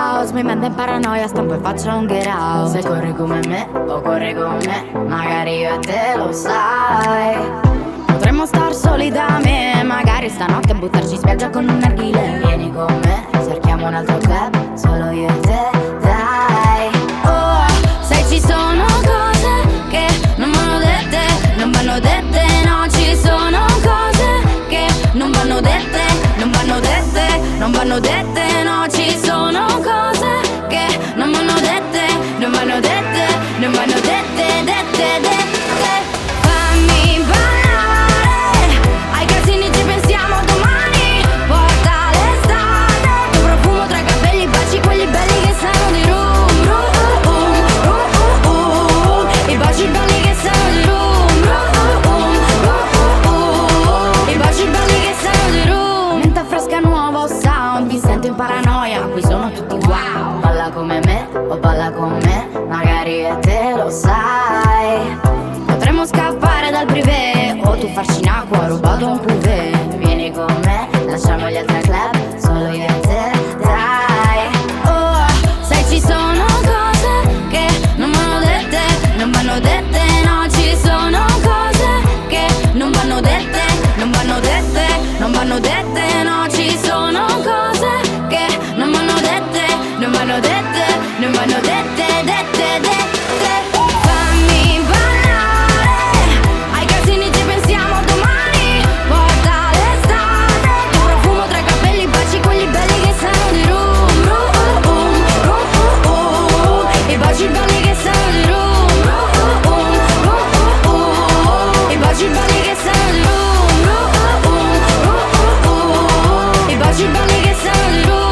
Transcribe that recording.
house, mi manda in paranoia, stampo e faccio un get out. Se corri come me o corri con me, magari io e te lo sai. Potremmo star soli da me, magari stanotte buttarci in spiaggia con un narghile. Vieni con me, cerchiamo un altro club, solo io e te, dai. Oh, sai ci sono cose che non vanno dette, non vanno dette, no, ci sono cose che non vanno dette, non vanno dette, non vanno dette, no, ci sono cose che non vanno dette, non vanno dette, non vanno dette, dette, dette. Fammi ballare, ai casini ci pensiamo domani, porta l'estate, tuo profumo tra i capelli, baci quelli belli che sanno di rum, i baci belli che sanno di rum, i baci belli che sanno di rum. Menta fresca, nuovo sound, mi sento in paranoia, qui sono tutti wow. Balla come me o balla con me, magari e te lo sai. Potremmo scappare dal privé o tu farci in acqua, rubato un cuvée. Vieni con me, lasciamo gli altri club, solo io e te, dai. Oh, sai ci sono cose che non vanno dette, non vanno dette, no, ci sono cose che non vanno dette, non vanno dette, non vanno dette, no, ci sono cose che non vanno dette, non vanno dette, non vanno dette, dette, dette. Fammi ballare, ai casini ci pensiamo domani, porta l'estate, tuo profumo tra i capelli, baci quelli belli che sanno di rum, i baci belli che sanno di rum, i baci belli che sanno di rum, i baci belli che sanno di rum.